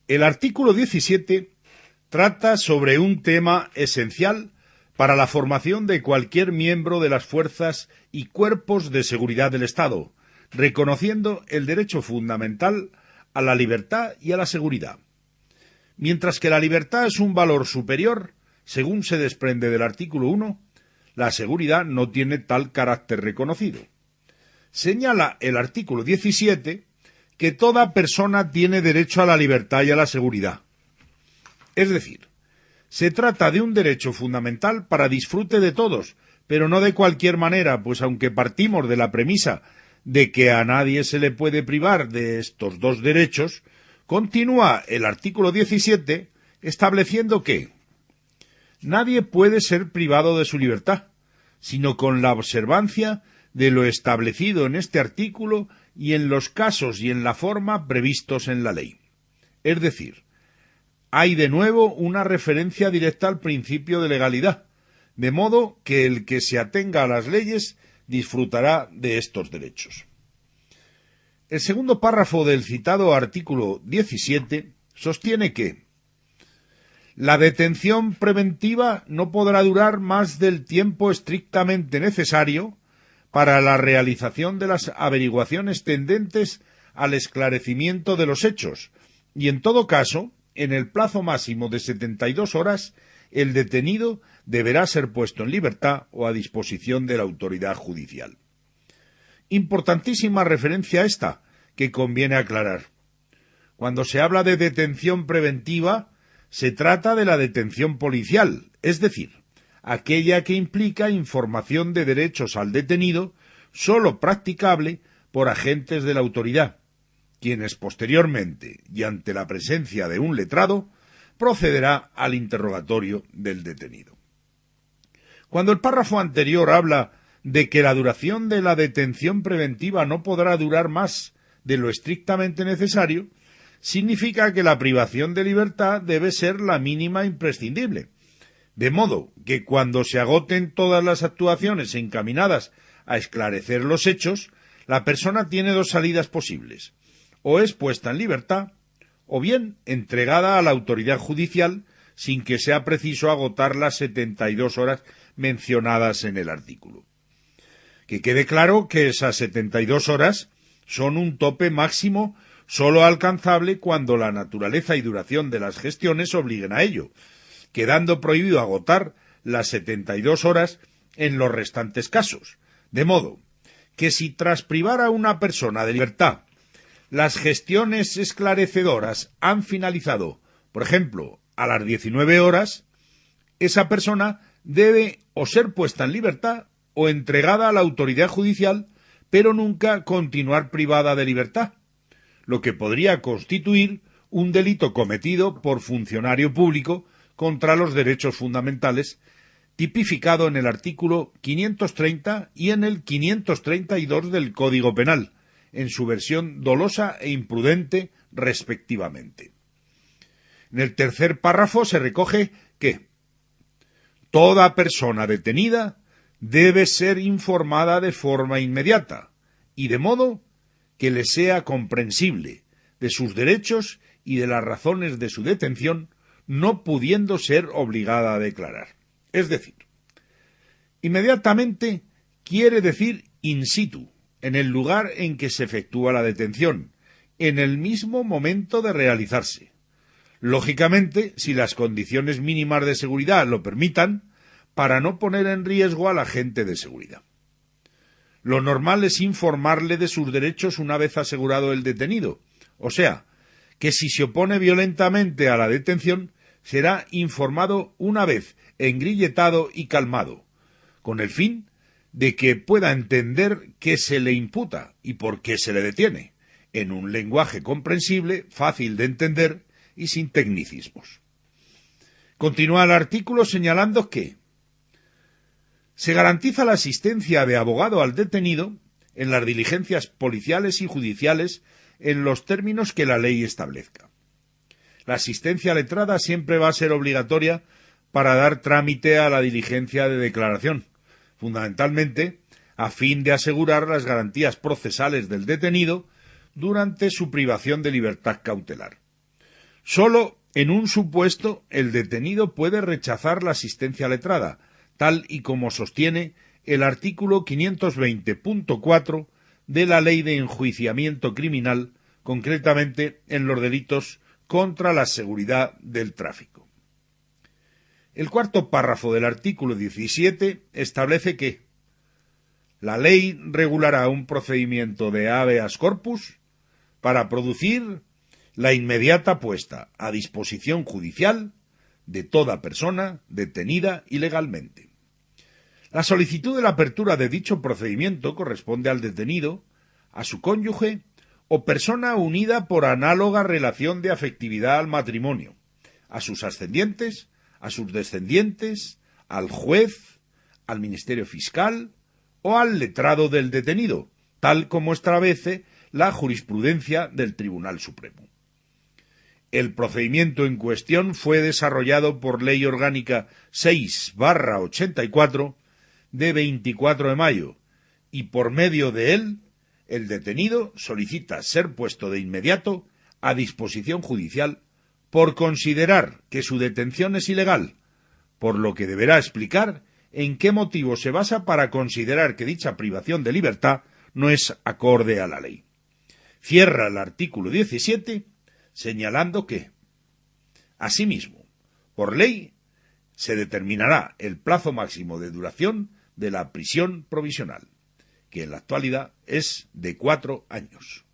El artículo 17 trata sobre un tema esencial para la formación de cualquier miembro de las fuerzas y cuerpos de seguridad del Estado, reconociendo el derecho fundamental a la libertad y a la seguridad. Mientras que la libertad es un valor superior, según se desprende del artículo 1, la seguridad no tiene tal carácter reconocido. Señala el artículo 17 que toda persona tiene derecho a la libertad y a la seguridad. Es decir, se trata de un derecho fundamental para disfrute de todos, pero no de cualquier manera, pues aunque partimos de la premisa de que a nadie se le puede privar de estos dos derechos, continúa el artículo 17 estableciendo que nadie puede ser privado de su libertad, sino con la observancia de lo establecido en este artículo y en los casos y en la forma previstos en la ley. Es decir, hay de nuevo una referencia directa al principio de legalidad, de modo que el que se atenga a las leyes disfrutará de estos derechos. El segundo párrafo del citado artículo 17 sostiene que la detención preventiva no podrá durar más del tiempo estrictamente necesario para la realización de las averiguaciones tendentes al esclarecimiento de los hechos, y en todo caso, en el plazo máximo de 72 horas, el detenido deberá ser puesto en libertad o a disposición de la autoridad judicial. Importantísima referencia esta, que conviene aclarar. Cuando se habla de detención preventiva, se trata de la detención policial, es decir, aquella que implica información de derechos al detenido, sólo practicable por agentes de la autoridad, quienes posteriormente, y ante la presencia de un letrado, procederá al interrogatorio del detenido. Cuando el párrafo anterior habla de que la duración de la detención preventiva no podrá durar más de lo estrictamente necesario, significa que la privación de libertad debe ser la mínima imprescindible, de modo que cuando se agoten todas las actuaciones encaminadas a esclarecer los hechos, la persona tiene dos salidas posibles: o es puesta en libertad, o bien entregada a la autoridad judicial sin que sea preciso agotar las 72 horas mencionadas en el artículo. Que quede claro que esas 72 horas son un tope máximo sólo alcanzable cuando la naturaleza y duración de las gestiones obliguen a ello, quedando prohibido agotar las 72 horas en los restantes casos, de modo que si tras privar a una persona de libertad las gestiones esclarecedoras han finalizado, por ejemplo, a las 19 horas, esa persona debe o ser puesta en libertad o entregada a la autoridad judicial, pero nunca continuar privada de libertad, lo que podría constituir un delito cometido por funcionario público contra los derechos fundamentales, tipificado en el artículo 530 y en el 532 del Código Penal, en su versión dolosa e imprudente, respectivamente. En el tercer párrafo se recoge que toda persona detenida debe ser informada de forma inmediata y de modo que le sea comprensible de sus derechos y de las razones de su detención, no pudiendo ser obligada a declarar. Es decir, inmediatamente quiere decir in situ, en el lugar en que se efectúa la detención, en el mismo momento de realizarse. Lógicamente, si las condiciones mínimas de seguridad lo permitan, para no poner en riesgo al agente de seguridad. Lo normal es informarle de sus derechos una vez asegurado el detenido, o sea, que si se opone violentamente a la detención, será informado una vez engrilletado y calmado, con el fin de que pueda entender qué se le imputa y por qué se le detiene, en un lenguaje comprensible, fácil de entender y sin tecnicismos. Continúa el artículo señalando que se garantiza la asistencia de abogado al detenido en las diligencias policiales y judiciales en los términos que la ley establezca. La asistencia letrada siempre va a ser obligatoria para dar trámite a la diligencia de declaración, fundamentalmente a fin de asegurar las garantías procesales del detenido durante su privación de libertad cautelar. Solo en un supuesto el detenido puede rechazar la asistencia letrada, tal y como sostiene el artículo 520.4 de la Ley de Enjuiciamiento Criminal, concretamente en los delitos contra la seguridad del tráfico. El cuarto párrafo del artículo 17 establece que la ley regulará un procedimiento de habeas corpus para producir la inmediata puesta a disposición judicial de toda persona detenida ilegalmente. La solicitud de la apertura de dicho procedimiento corresponde al detenido, a su cónyuge o persona unida por análoga relación de afectividad al matrimonio, a sus ascendientes, a sus descendientes, al juez, al Ministerio Fiscal o al letrado del detenido, tal como establece la jurisprudencia del Tribunal Supremo. El procedimiento en cuestión fue desarrollado por Ley Orgánica 6/84 de 24 de mayo y por medio de él el detenido solicita ser puesto de inmediato a disposición judicial por considerar que su detención es ilegal, por lo que deberá explicar en qué motivo se basa para considerar que dicha privación de libertad no es acorde a la ley. Cierra el artículo 17 señalando que, asimismo, por ley, se determinará el plazo máximo de duración de la prisión provisional, que en la actualidad es de 4 años.